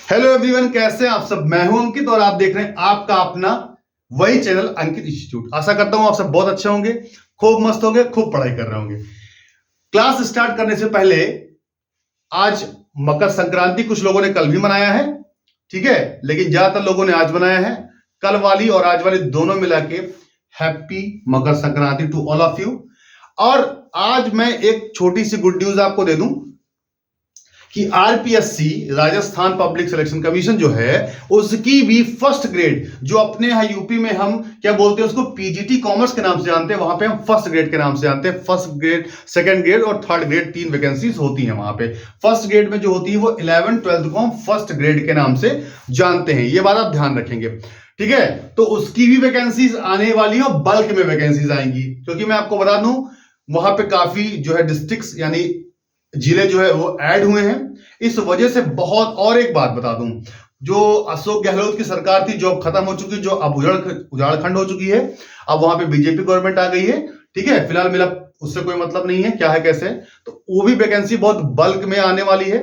Hello everyone, कैसे हैं आप सब। मैं हूं अंकित और आप देख रहे हैं आपका अपना वही चैनल अंकित इंस्टीट्यूट। आशा करता हूं आप सब बहुत अच्छे होंगे, खूब मस्त होंगे, खूब पढ़ाई कर रहे होंगे। क्लास स्टार्ट करने से पहले आज मकर संक्रांति कुछ लोगों ने कल भी मनाया है, ठीक है, लेकिन ज्यादातर लोगों ने आज मनाया है। कल वाली और आज वाली दोनों मिला के happy Makar Sankranti to all of you. और आज मैं एक छोटी सी गुड न्यूज आपको दे दूं कि RPSC Rajasthan public selection commission जो है उसकी भी फर्स्ट ग्रेड, जो अपने यहाँ यूपी में हम क्या बोलते हैं उसको पीजीटी कॉमर्स के नाम से जानते हैं, वहां पे हम फर्स्ट ग्रेड के नाम से जानते हैं। फर्स्ट ग्रेड, सेकंड ग्रेड और थर्ड ग्रेड 3 वैकेंसीज होती हैं वहां पे। फर्स्ट ग्रेड में जो होती है वो 11th 12th को हम फर्स्ट ग्रेड के नाम से जानते हैं, ये बात आप ध्यान रखेंगे, ठीक है। तो उसकी भी वैकेंसीज आने वाली है और बल्क में वैकेंसीज आएंगी, क्योंकि मैं आपको बता दूं वहां पे काफी जो है डिस्ट्रिक्ट्स यानी जिले जो है वो ऐड हुए हैं, इस वजह से बहुत। और एक बात बता दूं, जो अशोक गहलोत की सरकार थी जो अब खत्म हो चुकी है, जो अब उजाड़खंड हो चुकी है, अब वहां पे बीजेपी गवर्नमेंट आ गई है, ठीक है। फिलहाल मेरा उससे कोई मतलब नहीं है, क्या है कैसे है, तो वो भी वैकेंसी बहुत बल्क में आने वाली है,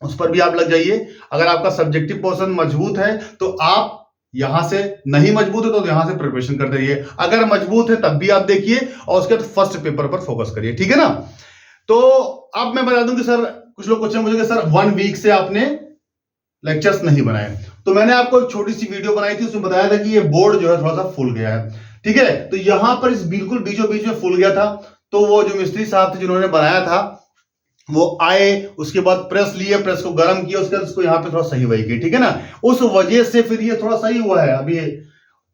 उस पर भी आप लग जाइए। अगर आपका सब्जेक्टिव पोर्शन मजबूत है तो आप यहां से, नहीं मजबूत है तो यहां से प्रिपरेशन करते रहिए। अगर मजबूत है तब भी आप देखिए और उसके बाद फर्स्ट पेपर पर फोकस करिए, ठीक है ना। तो अब मैं बता दूं कि सर, कुछ लोग क्वेश्चन मुझे सर 1 वीक से आपने लेक्चर्स नहीं बनाए, तो मैंने आपको एक छोटी सी वीडियो बनाई थी, उसमें बताया था कि ये बोर्ड जो है थोड़ा सा फूल गया है, ठीक है। तो यहां पर इस बिल्कुल बीचों बीच में फूल गया था, तो वो जो मिस्त्री साहब थे जिन्होंने बनाया था वो आए, उसके बाद प्रेस लिए, प्रेस को गर्म किया, उसके बाद उसको यहाँ पे थोड़ा सही वही किया, ठीक है ना। उस वजह से फिर ये थोड़ा सही हुआ है। अभी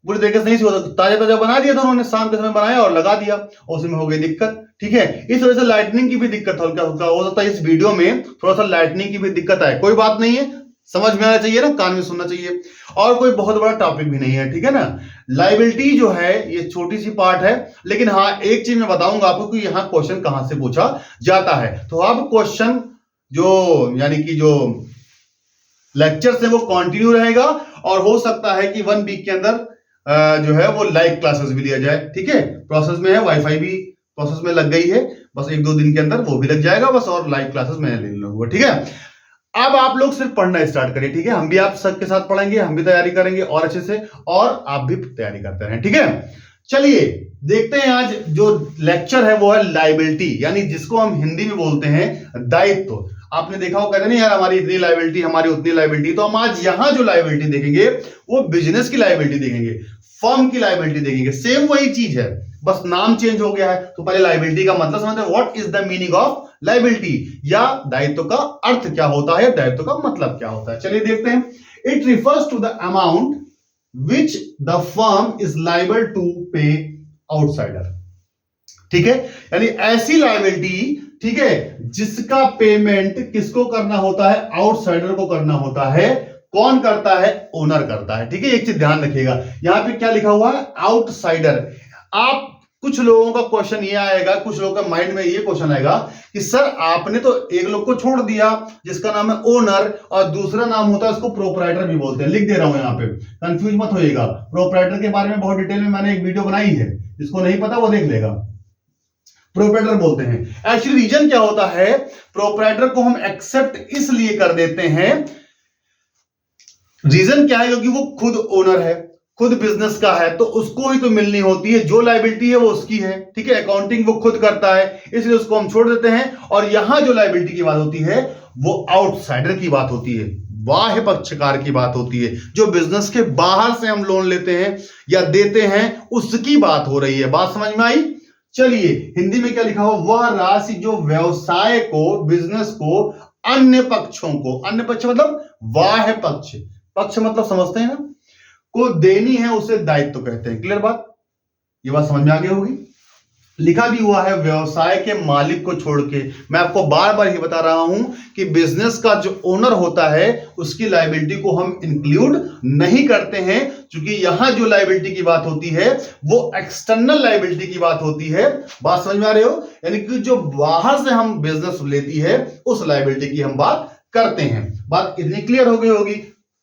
पूरी तरीके से नहीं हुआ, ताजा ताजा बना दिया था उन्होंने, शाम के समय बनाया और लगा दिया और उसमें हो गई दिक्कत, ठीक है। इस वजह से लाइटनिंग की भी दिक्कत हल्का हल्का हो सकता है, इस वीडियो में थोड़ा सा लाइटनिंग की भी दिक्कत आए, कोई बात नहीं है, समझ में आना चाहिए ना, कान में सुनना चाहिए, और कोई बहुत बड़ा टॉपिक भी नहीं है, ठीक है ना। लायबिलिटी जो है ये छोटी सी पार्ट है, लेकिन हाँ एक चीज मैं बताऊंगा आपको कि यहां क्वेश्चन कहां से पूछा जाता है। तो अब क्वेश्चन जो यानी कि जो लेक्चर्स है वो कंटिन्यू रहेगा, और हो सकता है कि 1 वीक के अंदर जो है वो लाइव क्लासेस भी लिया जाए, ठीक है। प्रोसेस में है, वाईफाई भी प्रोसेस में लग गई है, बस 1-2 दिन के अंदर वो भी लग जाएगा बस, और लाइव क्लासेस मैं ले लूंगा, ठीक है। अब आप लोग सिर्फ पढ़ना स्टार्ट करिए, ठीक है। हम भी आप सबके साथ पढ़ेंगे, हम भी तैयारी करेंगे और अच्छे से, और आप भी तैयारी करते रहें, ठीक है। चलिए देखते हैं, आज जो लेक्चर है वो है लायबिलिटी, यानी जिसको हम हिंदी में बोलते हैं दायित्व। आपने देखा हो, कहते नहीं यार हमारी इतनी लायबिलिटी, हमारी उतनी लायबिलिटी, तो हम आज यहां जो लायबिलिटी देखेंगे वो बिजनेस की लायबिलिटी देखेंगे, फर्म की लायबिलिटी देखेंगे। सेम वही चीज है, बस नाम चेंज हो गया है। तो पहले लायबिलिटी का मतलब समझते हैं, what is the meaning of liability, या दायित्व का अर्थ क्या होता है, दायित्व का मतलब क्या होता है। चलिए देखते हैं। It refers to the amount which the firm is liable to pay outsider, ठीक है। यानी ऐसी लायबिलिटी, ठीक है, जिसका पेमेंट किसको करना होता है, आउटसाइडर को करना होता है। कौन करता है, ओनर करता है, ठीक है। एक चीज ध्यान रखिएगा, यहां पे क्या लिखा हुआ है, आउटसाइडर। आप कुछ लोगों का क्वेश्चन ये आएगा, कुछ लोगों का माइंड में ये क्वेश्चन आएगा कि सर आपने तो एक लोग को छोड़ दिया जिसका नाम है ओनर, और दूसरा नाम होता है उसको प्रोपराइटर भी बोलते हैं। लिख दे रहा हूं यहां पे, कंफ्यूज मत होइएगा। प्रोपराइटर के बारे में बहुत डिटेल में मैंने एक वीडियो बनाई है, जिसको नहीं पता वो देख लेगा। प्रोपराइटर बोलते हैं। एक्चुअली रीजन क्या होता है, प्रोपराइटर को हम एक्सेप्ट इसलिए कर देते हैं, रीजन क्या है, क्योंकि वो खुद ओनर है, खुद बिजनेस का है, तो उसको ही तो मिलनी होती है, जो लायबिलिटी है वो उसकी है, ठीक है। अकाउंटिंग वो खुद करता है, इसलिए उसको हम छोड़ देते हैं। और यहां जो लायबिलिटी की बात होती है वो आउटसाइडर की बात होती है, बाह्य पक्षकार की बात होती है, जो बिजनेस के बाहर से हम लोन लेते हैं या देते हैं, उसकी बात हो रही है। बात समझ में आई। चलिए हिंदी में क्या लिखा हो, वह राशि जो व्यवसाय को, बिजनेस को, अन्य पक्षों को, अन्य पक्ष मतलब बाह्य पक्ष, पक्ष मतलब समझते हैं ना, को देनी है, उसे दायित्व कहते हैं। क्लियर बात, ये बात समझ में आ गई होगी। लिखा भी हुआ है व्यवसाय के मालिक को छोड़ के। मैं आपको बार बार ये बता रहा हूं कि बिजनेस का जो ओनर होता है उसकी लायबिलिटी को हम इंक्लूड नहीं करते हैं, क्योंकि यहां जो लायबिलिटी की बात होती है वो एक्सटर्नल लायबिलिटी की बात होती है। बात समझ में आ रही हो, यानी कि जो बाहर से हम बिजनेस लेती है उस लायबिलिटी की हम बात करते हैं। बात इतनी क्लियर हो गई होगी।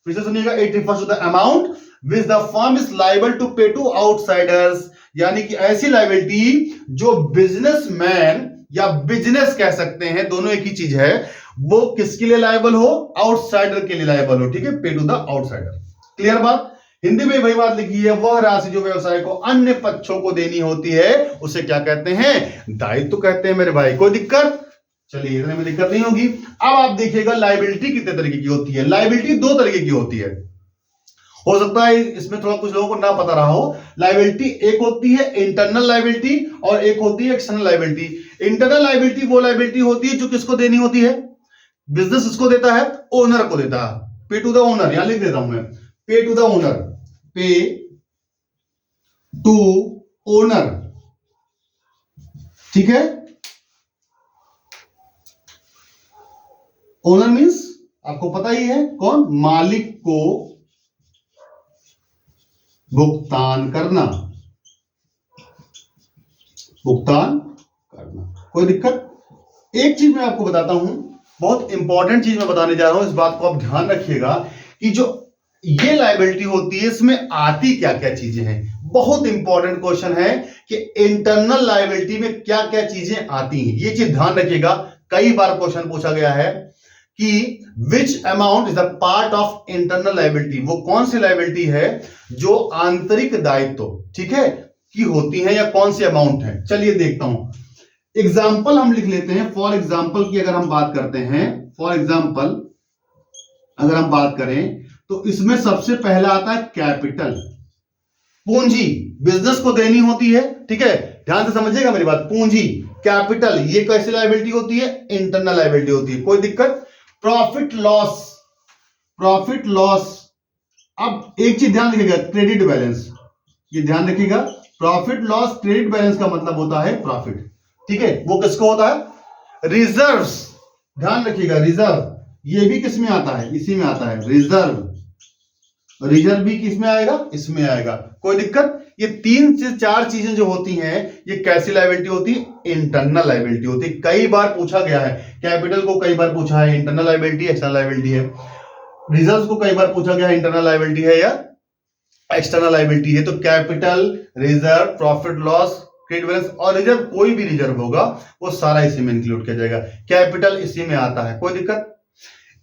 फिर से सुनिएगा, it refers to the amount which the firm is liable to pay to outsiders, यानी कि ऐसी लायबिलिटी जो बिजनेसमैन या बिजनेस कह सकते हैं, दोनों एक ही चीज है, वो किसके लिए लायबल हो? आउटसाइडर के लिए लायबल हो, ठीक है, पे टू द आउटसाइडर। क्लियर बात? हिंदी में वही बात लिखी है, वह राशि जो व्यवसाय को अन्य पक्षों को देनी होती है उसे क्या कहते हैं? दायित्व कहते हैं मेरे भाई। कोई दिक्कत? चलिए, इतने में दिक्कत नहीं होगी। अब आप देखिएगा लायबिलिटी कितने तरीके की होती है। लायबिलिटी दो तरीके की होती है, हो सकता है इसमें थोड़ा कुछ लोगों को ना पता रहा हो। लायबिलिटी एक होती है इंटरनल लायबिलिटी और एक होती है एक्सटर्नल लायबिलिटी। इंटरनल लायबिलिटी वो लायबिलिटी होती है जो किसको देनी होती है? बिजनेस इसको देता है, ओनर को देता है, पे टू द ओनर। यहां लिख देता हूं मैं, पे टू द ओनर, पे टू ओनर, ठीक है। ओनर मींस आपको पता ही है कौन? मालिक को भुगतान करना, भुगतान करना। कोई दिक्कत? एक चीज मैं आपको बताता हूं, बहुत इंपॉर्टेंट चीज मैं बताने जा रहा हूं, इस बात को आप ध्यान रखिएगा कि जो ये लायबिलिटी होती है इसमें आती क्या क्या चीजें हैं। बहुत इंपॉर्टेंट क्वेश्चन है कि इंटरनल लायबिलिटी में क्या क्या चीजें आती हैं, ये चीज ध्यान रखिएगा। कई बार क्वेश्चन पूछा गया है कि विच amount is the part of internal liability, वो कौन सी लायबिलिटी है जो आंतरिक दायित्व, ठीक है, की होती है, या कौन सी अमाउंट है। चलिए देखता हूं, एग्जाम्पल हम लिख लेते हैं। फॉर एग्जाम्पल की अगर हम बात करते हैं, फॉर एग्जाम्पल अगर हम बात करें तो इसमें सबसे पहला आता है कैपिटल, पूंजी, बिजनेस को देनी होती है, ठीक है, ध्यान से समझिएगा मेरी बात। पूंजी, कैपिटल, ये कैसी लायबिलिटी होती है? इंटरनल लायबिलिटी होती है। कोई दिक्कत? Profit loss, profit loss. अब एक चीज ध्यान रखिएगा, क्रेडिट बैलेंस, ये ध्यान रखिएगा। प्रॉफिट लॉस क्रेडिट बैलेंस का मतलब होता है प्रॉफिट, ठीक है। वो किसको होता है? रिजर्व्स, ध्यान रखिएगा, रिजर्व ये भी किस में आता है? इसी में आता है, रिजर्व। रिजर्व भी किस में आएगा? इसमें आएगा। कोई दिक्कत? ये 3 से 4 चीजें जो होती हैं ये कैसी लायबिलिटी होती है? इंटरनल लायबिलिटी होती है। कई बार पूछा गया है, कैपिटल को कई बार पूछा है इंटरनल लायबिलिटी एक्सटर्नल लायबिलिटी है, रिजर्व को कई बार पूछा गया है इंटरनल लायबिलिटी है या एक्सटर्नल लायबिलिटी है। तो capital, reserve, profit loss, credit balance और रिजर्व, कोई भी रिजर्व होगा वो सारा इसी में इंक्लूड किया जाएगा। कैपिटल इसी में आता है। कोई दिक्कत?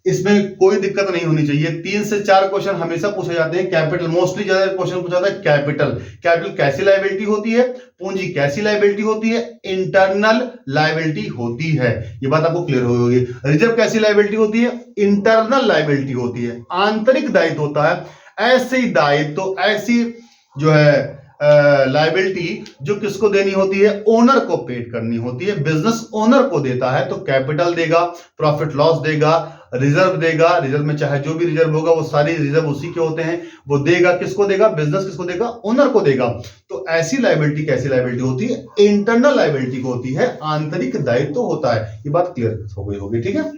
इसमें कोई दिक्कत नहीं होनी चाहिए। 3 से 4 क्वेश्चन हमेशा पूछे जाते हैं कैपिटल, मोस्टली ज्यादा क्वेश्चन पूछा जाता है कैपिटल। कैपिटल कैसी लायबिलिटी होती है? पूंजी कैसी लायबिलिटी होती है? इंटरनल लायबिलिटी होती है। ये बात आपको क्लियर हो गई। रिजर्व कैसी लायबिलिटी होती है? इंटरनल लायबिलिटी होती है, आंतरिक दायित्व होता है। ऐसे दायित्व, ऐसी जो है लायबिलिटी जो किसको देनी होती है? ओनर को पेड करनी होती है, बिजनेस ओनर को देता है। तो कैपिटल देगा, प्रॉफिट लॉस देगा, रिजर्व देगा, रिजर्व में चाहे जो भी रिजर्व होगा वो सारी रिजर्व उसी के होते हैं, वो देगा। किसको देगा? बिजनेस किसको देगा? ओनर को देगा। तो ऐसी लायबिलिटी कैसी लायबिलिटी होती है? इंटरनल लायबिलिटी को होती है, आंतरिक दायित्व होता है। ये बात क्लियर हो गई होगी, ठीक है।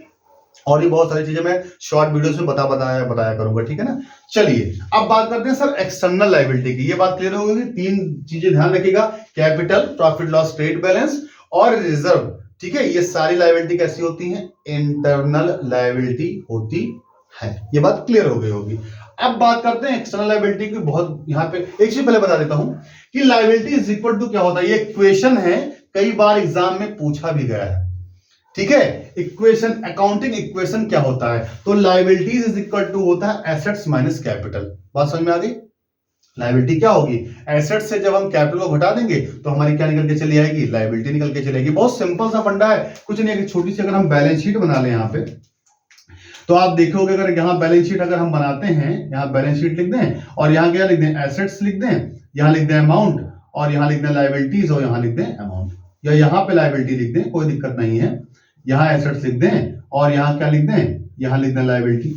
और ये बहुत सारी चीजें मैं शॉर्ट वीडियोस में बताया करूंगा, ठीक है ना। चलिए अब बात करते हैं सर एक्सटर्नल लायबिलिटी की। ये बात क्लियर हो गई। 3 चीजें ध्यान रखिएगा, capital, profit loss, credit balance और रिजर्व, ठीक है। ये सारी लायबिलिटी कैसी होती हैं? इंटरनल लायबिलिटी होती है। ये बात क्लियर हो गई होगी। अब बात करते हैं एक्सटर्नल लायबिलिटी की। बहुत यहां पे एक चीज पहले बता देता हूं कि लायबिलिटी इज इक्वल टू क्या होता है। ये इक्वेशन है, कई बार एग्जाम में पूछा भी गया है, ठीक है। इक्वेशन, अकाउंटिंग इक्वेशन क्या होता है? तो लायबिलिटीज इज इक्वल टू होता है एसेट्स माइनस कैपिटल। बात समझ में आ गई? लायबिलिटी क्या होगी? एसेट से जब हम कैपिटल को घटा देंगे तो हमारी क्या निकल के चली आएगी? लायबिलिटी निकल के चलेगी। बहुत सिंपल सा फंडा है, कुछ नहीं है। छोटी सी अगर हम बैलेंस शीट बना लें यहाँ पे, तो आप देखोगे अगर यहाँ बैलेंस शीट अगर हम बनाते हैं, यहाँ बैलेंस शीट लिख दें और यहाँ क्या लिख दें? एसेट्स लिख दें, यहाँ लिख दें अमाउंट और यहाँ लिख दें लायबिलिटीज और यहाँ लिख दें अमाउंट, या यहाँ पे लायबिलिटी लिख दें, कोई दिक्कत नहीं है। यहाँ एसेट्स लिख दें और यहाँ क्या लिख दें? यहाँ लिख दें लायबिलिटी।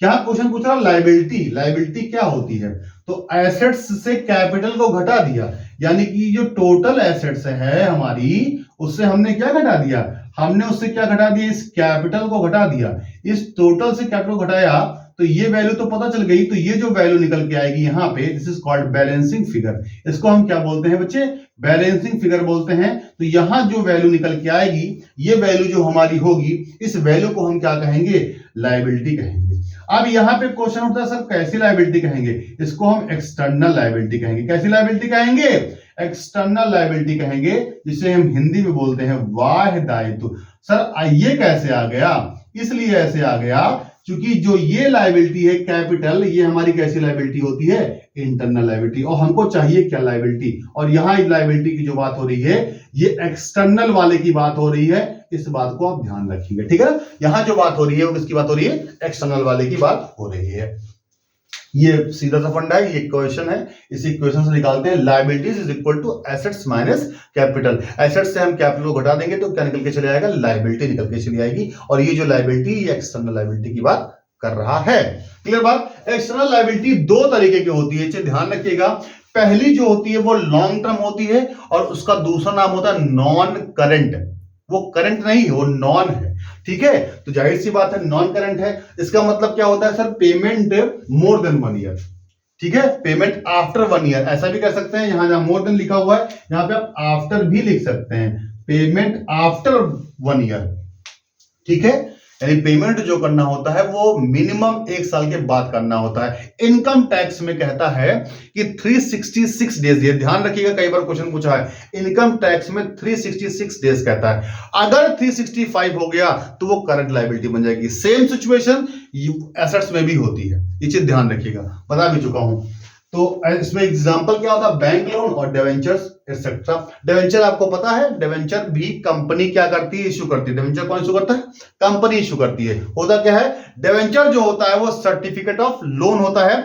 क्या क्वेश्चन पूछ रहा? लायबिलिटी, लायबिलिटी क्या होती है? तो एसेट्स से कैपिटल को घटा दिया, यानी कि जो टोटल एसेट्स है हमारी, उससे हमने क्या घटा दिया? हमने उससे क्या घटा दिया? इस कैपिटल को घटा दिया। इस टोटल से कैपिटल को घटाया तो ये वैल्यू तो पता चल गई। तो ये जो वैल्यू निकल के आएगी यहाँ पे, this is called balancing figure. इसको हम क्या बोलते हैं बच्चे? बैलेंसिंग फिगर बोलते हैं। तो यहां जो वैल्यू निकल के आएगी, ये वैल्यू जो हमारी होगी, इस वैल्यू को हम क्या कहेंगे? लायबिलिटी कहेंगे। अब यहाँ पे क्वेश्चन उठता है, सर कैसी लायबिलिटी कहेंगे? इसको हम एक्सटर्नल लायबिलिटी कहेंगे। कैसी लायबिलिटी कहेंगे? एक्सटर्नल लायबिलिटी कहेंगे, जिसे हम हिंदी में बोलते हैं बाह्य दायित्व। सर ये कैसे आ गया? इसलिए ऐसे आ गया क्योंकि जो ये लायबिलिटी है कैपिटल, ये हमारी कैसी लायबिलिटी होती है, इंटरनल लायबिलिटी, और हमको चाहिए क्या, लायबिलिटी। और यहां लायबिलिटी की जो बात हो रही है ये एक्सटर्नल वाले की बात हो रही है, इस बात को आप ध्यान रखिएगा, ठीक है ना। यहां जो बात हो रही है वो किसकी बात हो रही है, एक्सटर्नल वाले की बात हो रही है। ये सीधा सा फंडा है, ये इक्वेशन है, इस इक्वेशन से निकालते हैं liabilities is equal to assets minus capital. Assets से हम कैपिटल को घटा देंगे तो क्या निकल के चले आएगा, लायबिलिटी निकल के चली आएगी। और ये जो लायबिलिटी, ये एक्सटर्नल लायबिलिटी की बात कर रहा है। क्लियर बात। एक्सटर्नल लायबिलिटी दो तरीके की होती है, इसे ध्यान रखिएगा। पहली जो होती है वो लॉन्ग टर्म होती है और उसका दूसरा नाम होता है नॉन करंट। वो करंट नहीं, वो नॉन है, ठीक है। तो जाहिर सी बात है नॉन करंट है, इसका मतलब क्या होता है sir, payment more than 1 year, ठीक है, पेमेंट आफ्टर 1 ईयर, ऐसा भी कर सकते हैं। यहां जहां मोर देन लिखा हुआ है यहां पे आप आफ्टर भी लिख सकते हैं, पेमेंट आफ्टर 1 ईयर, ठीक है। यानी पेमेंट जो करना होता है वो मिनिमम 1 साल के बाद करना होता है। इनकम टैक्स में कहता है कि 366 डेज, ये ध्यान रखिएगा, कई बार क्वेश्चन पूछा है, इनकम टैक्स में 366 डेज कहता है। अगर 365 हो गया तो वो करंट लायबिलिटी बन जाएगी। सेम सिचुएशन एसेट्स में भी होती है, ये चीज ध्यान रखिएगा, बता भी चुका हूं। तो इसमें एग्जांपल क्या होता है, बैंक लोन और डिवेंचर्स एक्सेट्रा। डिवेंचर आपको पता है, डिवेंचर भी कंपनी क्या करती है, इश्यू करती है। डिवेंचर कौन इश्यू करता है, कंपनी इश्यू करती है। होता क्या है, डिवेंचर जो होता है वो सर्टिफिकेट ऑफ लोन होता है।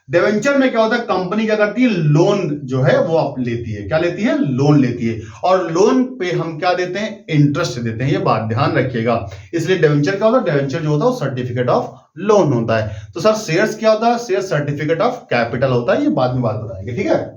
डिवेंचर में क्या होता है, कंपनी क्या करती है, लोन जो है वो आप लेती है, क्या लेती है, लोन लेती है। और लोन पे हम क्या देते हैं, इंटरेस्ट देते हैं, ये बात ध्यान रखिएगा। इसलिए डिवेंचर क्या होता है, डिवेंचर जो होता है वो सर्टिफिकेट ऑफ लोन होता है। तो सर शेयर्स क्या होता है, शेयर सर्टिफिकेट ऑफ कैपिटल होता है, ये बाद में बात बताएंगे, ठीक है।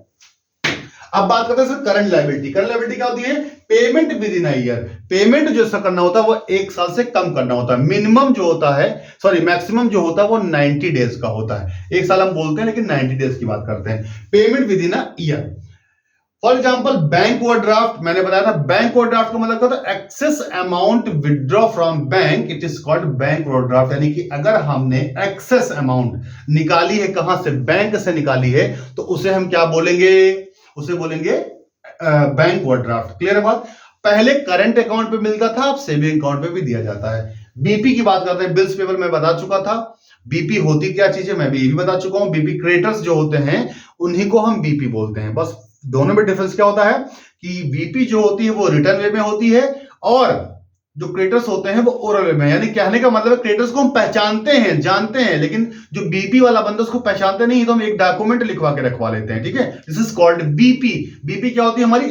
अब बात करते हैं sir current liability. Current liability क्या होती है, payment with in a year. Payment जो इसका करना होता है वो 1 साल से कम करना होता है। मिनिमम जो होता है, सॉरी मैक्सिमम जो होता है वो 90 डेज का होता है। 1 साल हम बोलते हैं लेकिन 90 डेज की बात करते हैं। Payment with in a year. For example bank overdraft, मैंने बताया था बैंक ओवरड्राफ्ट का मतलब क्या होता है, excess amount withdraw from bank, it is called bank overdraft. यानी कि अगर हमने एक्सेस अमाउंट निकाली है, कहां से, बैंक से निकाली है, तो उसे हम क्या बोलेंगे, उसे बोलेंगे बैंक ओवरड्राफ्ट। क्लियर है बात। पहले करंट अकाउंट पे मिलता था, अब सेविंग अकाउंट पे भी दिया जाता है। बीपी की बात करते हैं, बिल्स पेबल मैं बता चुका था। बीपी होती क्या चीज है मैं भी बता चुका हूं। बीपी क्रेडिटर्स जो होते हैं उन्हीं को हम बीपी बोलते हैं। बस दोनों में डिफरेंस क्या होता है कि बीपी जो होती है वो रिटर्न वे में होती है और जो क्रेडिटर्स होते हैं वो ओरल वे में। यानी कहने का मतलब है क्रेडिटर्स को हम पहचानते हैं, जानते हैं, लेकिन जो बीपी वाला बंदा उसको पहचानते नहीं, तो हम एक डॉक्यूमेंट लिखवा के रखवा लेते हैं, ठीक है। This is called BP. BP क्या होती है, हमारी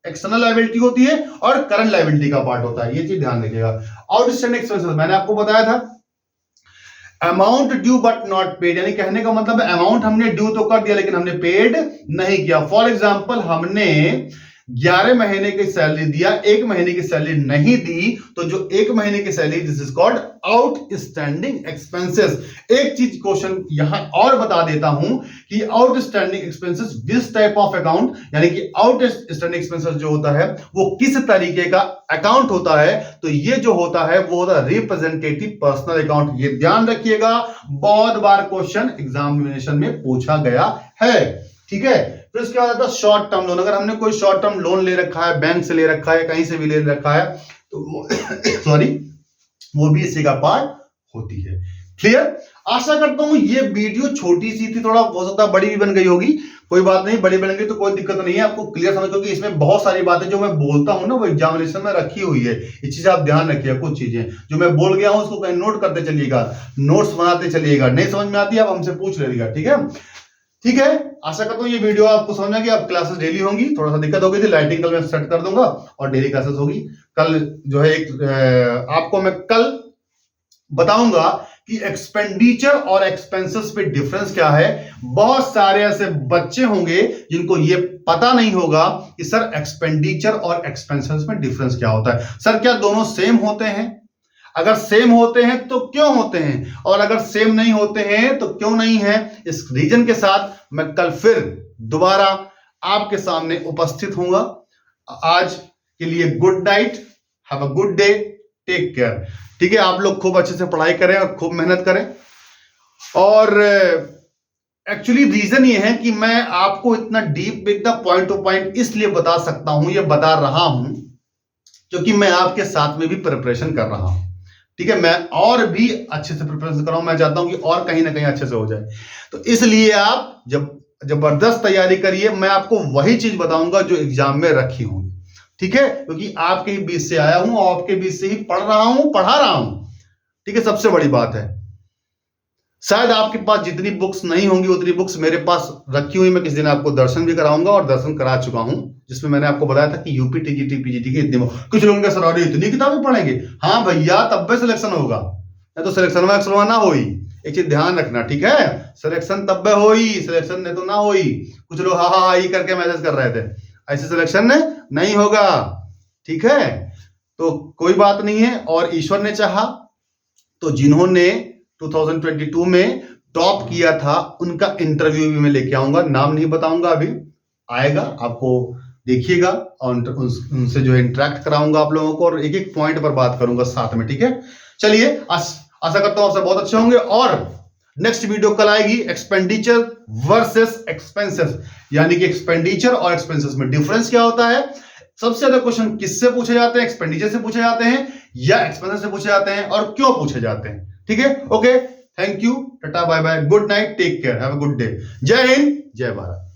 एक्सटर्नल लायबिलिटी होती है और करंट लायबिलिटी का पार्ट होता है, ये चीज ध्यान रखिएगा। आउटस्टैंडिंग एक्सपेंसेस मैंने आपको बताया था, amount due but not paid, यानी कहने का मतलब अमाउंट हमने ड्यू तो कर दिया लेकिन हमने पेड नहीं किया। फॉर एग्जांपल हमने 11 महीने की सैलरी दिया, 1 महीने की सैलरी नहीं दी, तो जो 1 महीने की salary, this is called outstanding expenses. एक चीज क्वेश्चन यहां और बता देता हूं कि outstanding expenses this type of account, यानी कि आउटस्टैंडिंग एक्सपेंसेस जो होता है वो किस तरीके का अकाउंट होता है, तो ये जो होता है वो होता है रिप्रेजेंटेटिव पर्सनल अकाउंट। ये ध्यान रखिएगा, बहुत बार क्वेश्चन एग्जामिनेशन में पूछा गया है, ठीक है। फिर उसके बाद शॉर्ट टर्म लोन। अगर हमने कोई शॉर्ट टर्म लोन ले रखा है, बैंक से ले रखा है, कहीं से भी ले रखा है, तो सॉरी वो भी इसी का पार्ट होती है। क्लियर। आशा करता हूं ये वीडियो छोटी सी थी, थोड़ा हो सकता है बड़ी भी बन गई होगी, कोई बात नहीं, बड़ी बन गई तो कोई दिक्कत नहीं है, आपको क्लियर समझ, क्योंकि इसमें बहुत सारी बातें जो मैं बोलता हूं ना वो एग्जामिनेशन में रखी हुई है। ये चीज आप ध्यान रखिएगा, कुछ चीजें जो मैं बोल गया हूं उसको कहीं नोट करते चलिएगा, नोट्स बनाते चलिएगा, नहीं समझ में आती है आप हमसे पूछ लीजिएगा, ठीक है। ठीक है, आशा करता हूं ये वीडियो आपको समझ में आ गई। अब क्लासेस डेली होंगी, थोड़ा सा दिक्कत हो गई थी, लाइटिंग कल मैं सेट कर दूंगा और डेली क्लासेस होगी। कल जो है आपको मैं कल बताऊंगा कि एक्सपेंडिचर और एक्सपेंसेस पे डिफरेंस क्या है। बहुत सारे ऐसे बच्चे होंगे जिनको ये पता नहीं होगा कि सर एक्सपेंडिचर और एक्सपेंसेस में डिफरेंस क्या होता है। सर क्या दोनों सेम होते हैं? अगर सेम होते हैं तो क्यों होते हैं, और अगर सेम नहीं होते हैं तो क्यों नहीं है। इस रीजन के साथ मैं कल फिर दोबारा आपके सामने उपस्थित होऊंगा। आज के लिए good night, have a good day, take care. ठीक है, आप लोग खूब अच्छे से पढ़ाई करें और खूब मेहनत करें। और एक्चुअली रीजन ये है कि मैं आपको इतना डीप एकदम पॉइंट टू पॉइंट इसलिए बता सकता हूं, ये बता रहा हूं क्योंकि मैं आपके साथ में भी प्रिपरेशन कर रहा हूं। ठीक है, मैं और भी अच्छे से प्रिपरेशन कराऊं, मैं चाहता हूं कि और कहीं ना कहीं अच्छे से हो जाए। तो इसलिए आप जब जबरदस्त तैयारी करिए, मैं आपको वही चीज बताऊंगा जो एग्जाम में रखी होंगी, ठीक है, क्योंकि आपके ही बीच से आया हूं और आपके बीच से ही पढ़ रहा हूं, पढ़ा रहा हूं, ठीक है। सबसे बड़ी बात है, शायद आपके पास जितनी बुक्स नहीं होंगी उतनी बुक्स मेरे पास रखी हुई, मैं किसी दिन आपको दर्शन भी कराऊंगा और दर्शन करा चुका हूं, जिसमें मैंने आपको बताया था कि यूपी टीजीटी पीजीटी की इतनी, कुछ लोगों के सर अरे इतनी किताबें पढ़ेंगे, हाँ भैया तब भी सिलेक्शन होगा, नहीं तो सिलेक्शन में ना हो ही। एक चीज ध्यान रखना, ठीक है, सिलेक्शन तब भी हो ही, सिलेक्शन नहीं तो ना हो ही। कुछ लोग हा हा ही करके मैसेज कर रहे थे, ऐसे सिलेक्शन नहीं होगा, ठीक है। तो कोई बात नहीं है, और ईश्वर ने चाहा तो जिन्होंने 2022 में टॉप किया था उनका इंटरव्यू भी मैं लेके आऊंगा, नाम नहीं बताऊंगा अभी, आएगा आपको देखिएगा, और उनसे जो इंटरेक्ट कराऊंगा आप लोगों को, और एक एक पॉइंट पर बात करूंगा साथ में, ठीक है। चलिए, आशा करता हूं आप सब बहुत अच्छे होंगे, और नेक्स्ट वीडियो कल आएगी, एक्सपेंडिचर वर्सेस एक्सपेंसेस, यानी कि एक्सपेंडिचर और एक्सपेंसेस में डिफरेंस क्या होता है, सबसे ज्यादा क्वेश्चन किससे पूछे जाते हैं, एक्सपेंडिचर से पूछे जाते हैं या एक्सपेंसेस से पूछे जाते हैं, और क्यों पूछे जाते हैं, ठीक है। Okay, thank you, tata bye bye, good night, take care, have a good day, जय हिंद, जय भारत।